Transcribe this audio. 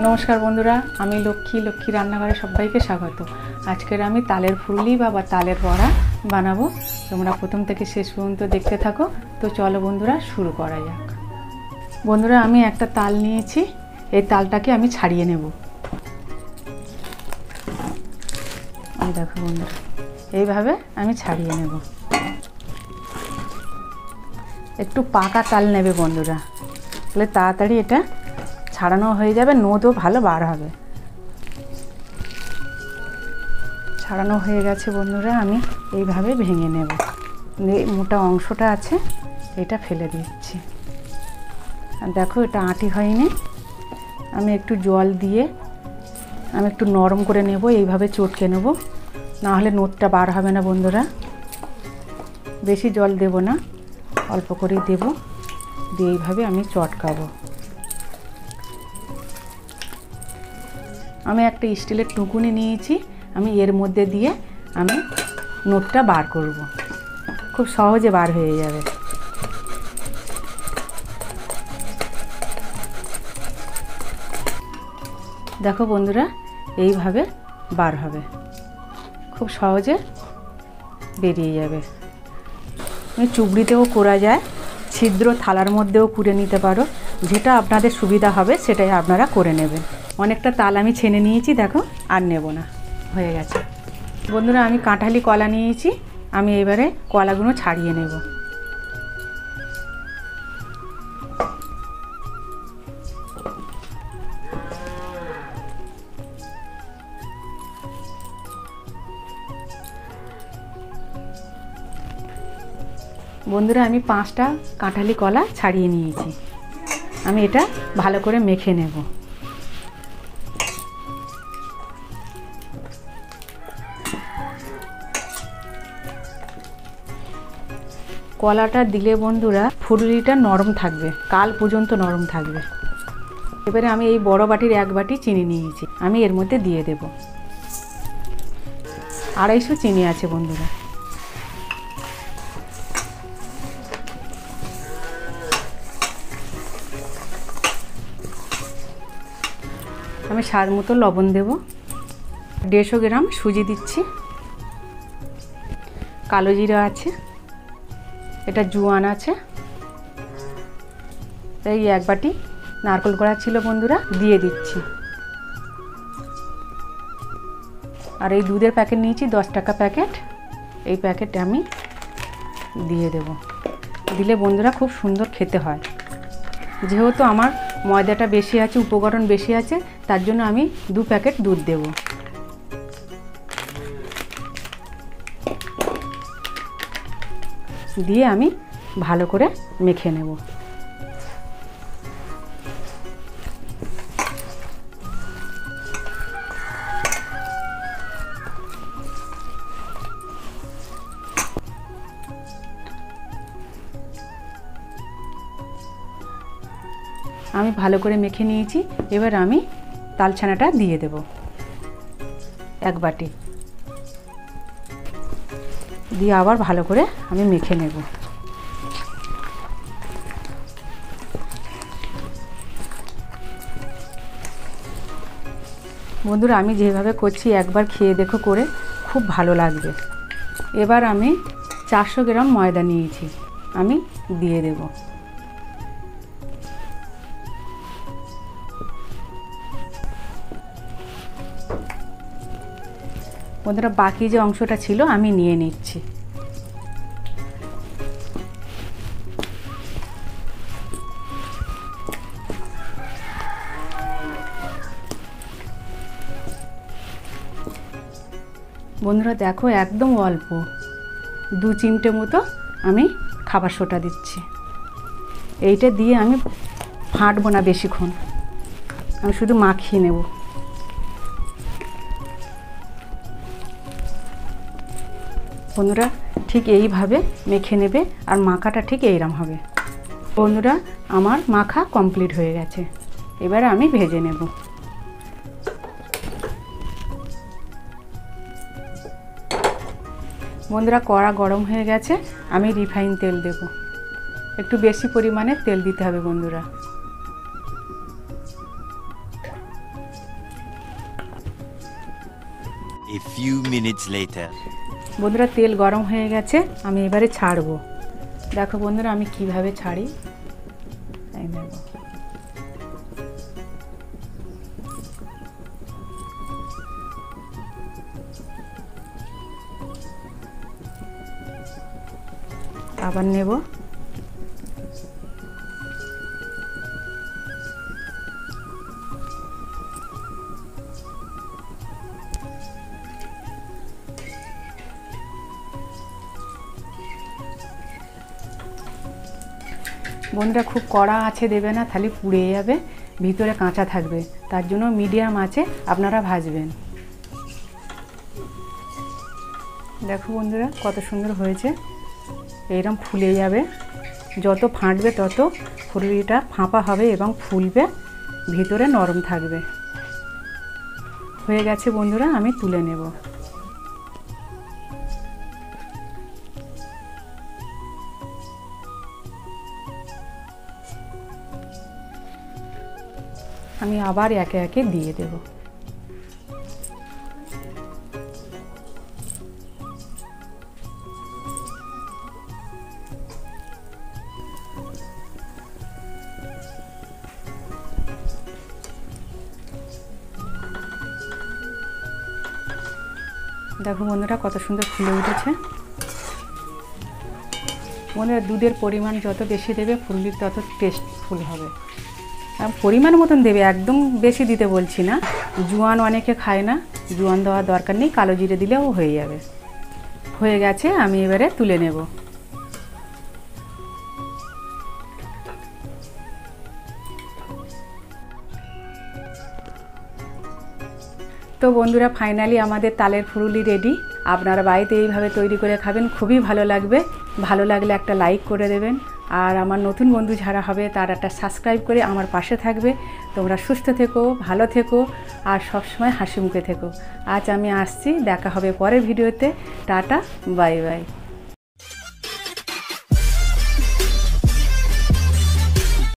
नमस्कार बंधुरा आमी लक्ष्मी रान्नाघरे सबाइके स्वागत। आजकेर आमी तालेर फुरुली बा तालेर बड़ा बानाबो। तोमरा प्रथम थेके शेष पर्यन्त देखते थाको। तो चलो बंधुरा शुरू करा जाक। बंधुरा आमी एकटा ताल नियेछि, एई तालटाके आमी छाड़िये नेब। এই দেখো বন্ধুরা, এইভাবে আমি ছাড়িয়ে নেব। একটু পাকা তাল নেবে বন্ধুরা, তাহলে তাড়াতাড়ি এটা ছাড়ানো হয়ে যাবে, নোদও ভালো বার হবে। ছাড়ানো হয়ে গেছে বন্ধুরা, আমি এইভাবে ভেঙে নেব। এই মোটা অংশটা আছে এটা ফেলে দিচ্ছি। আর দেখো এটা আঁটি হয়নি, আমি একটু জল দিয়ে আমি একটু নরম করে নেব, এইভাবে চটকে নেব, না হলে নোদটা বার হবে না বন্ধুরা। বেশি জল দেব না, অল্প করেই দেব, দিয়ে এইভাবে আমি চটকাবো। আমি একটা স্টিলের টুকুনি নিয়েছি, আমি এর মধ্যে দিয়ে আমি নোদটা বার করব, খুব সহজে বার হয়ে যাবে। দেখো বন্ধুরা, এইভাবে বার হবে, খুব সহজে বেরিয়ে যাবে। চুবড়িতেও করা যায়, ছিদ্র থালার মধ্যেও কুড়ে নিতে পারো, যেটা আপনাদের সুবিধা হবে সেটাই আপনারা করে নেবেন। অনেকটা তাল আমি ছেনে নিয়েছি, দেখো আর নেব না, হয়ে গেছে। বন্ধুরা আমি কাঁঠালি কলা নিয়েছি, আমি এবারে কলাগুলো ছাড়িয়ে নেব। বন্ধুরা আমি 5টা কাঁঠালি কলা ছাড়িয়ে নিয়েছি, আমি এটা ভালো করে মেখে নেব। কলাটা দিলে বন্ধুরা ফুলুরিটা নরম থাকবে, কাল পর্যন্ত নরম থাকবে। এবারে আমি এই বড় বাটির 1 বাটি চিনি নিয়েছি, আমি এর মধ্যে দিয়ে দেব। 250 চিনি আছে বন্ধুরা। আমি স্বাদ মতো লবণ দেব। 150 গ্রাম সুজি দিচ্ছি। কালো জিরা আছে, এটা জোয়ান আছে, এই 1 বাটি নারকেল করা ছিল বন্ধুরা, দিয়ে দিচ্ছি। আর এই দুধের প্যাকেট নিয়েছি 10 টাকা প্যাকেট, এই প্যাকেট আমি দিয়ে দেব। দিলে বন্ধুরা খুব সুন্দর খেতে হয়। যেহেতু আমার ময়দাটা বেশি আছে, উপকরণ বেশি আছে, তার জন্য আমি 2 প্যাকেট দুধ দেব। দিয়ে আমি ভালো করে মেখে নেব। আমি ভালো করে মেখে নিয়েছি, এবার আমি তালছানাটা দিয়ে দেব 1 বাটি, দিয়ে আবার ভালো করে আমি মেখে নেব। বন্ধুরা আমি যেভাবে করছি একবার খেয়ে দেখো করে, খুব ভালো লাগবে। এবার আমি 400 গ্রাম ময়দা নিয়েছি, আমি দিয়ে দেব। বন্ধুরা বাকি যে অংশটা ছিল আমি নিয়ে নিচ্ছি। বন্ধুরা দেখো একদম অল্প 2 চিমটে মতো আমি খাবার সোডা দিচ্ছি। এইটা দিয়ে আমি ফাটবো না বেশিক্ষণ, আমি শুধু মাখিয়ে নেব। বন্ধুরা ঠিক এইভাবে মেখে নেবে, আর মাখাটা ঠিক এইরকম হবে। বন্ধুরা আমার মাখা কমপ্লিট হয়ে গেছে, এবারে আমি ভেজে নেব। বন্ধুরা কড়া গরম হয়ে গেছে, আমি রিফাইন তেল দেব। একটু বেশি পরিমাণে তেল দিতে হবে বন্ধুরা। A few minutes later. বন্ধুরা তেল গরম হয়ে গেছে, আমি এবারে ছাড়বো। দেখো বন্ধুরা আমি কিভাবে ছাড়ি। এই দেখো, আবার নেব। বন্ধুরা খুব কড়া আছে দেবে না, তাহলে পুড়ে যাবে, ভিতরে কাঁচা থাকবে। তার জন্য মিডিয়াম আছে আপনারা ভাজবেন। দেখো বন্ধুরা কত সুন্দর হয়েছে, এইরকম ফুলে যাবে। যত ফাটবে তত ফুলুরিটা ফাঁপা হবে এবং ফুলবে, ভিতরে নরম থাকবে। হয়ে গেছে বন্ধুরা, আমি তুলে নেব। আমি আবার একে একে দিয়ে দেব। দেখো বন্ধুরা কত সুন্দর ফুলে উঠেছে। বন্ধুরা দুধের পরিমাণ যত বেশি দেবে ফুলুরির তত টেস্টফুল হবে। পরিমাণ মতন দেবে, একদম বেশি দিতে বলছি না। জোয়ান অনেকে খায় না, জোয়ান দেওয়ার দরকার নেই, কালো জিরে দিলেও হয়ে যাবে। হয়ে গেছে, আমি এবারে তুলে নেব। তো বন্ধুরা ফাইনালি আমাদের তালের ফুলুরি রেডি। আপনারা বাড়িতে এইভাবে তৈরি করে খাবেন, খুবই ভালো লাগবে। ভালো লাগলে একটা লাইক করে দেবেন, আর আমার নতুন বন্ধু যারা হবে তারা একটা সাবস্ক্রাইব করে আমার পাশে থাকবে। তোমরা সুস্থ থেকো, ভালো থেকো, আর সবসময় হাসি মুখে থেকো। আজ আমি আসছি, দেখা হবে পরের ভিডিওতে। Tata, bye bye.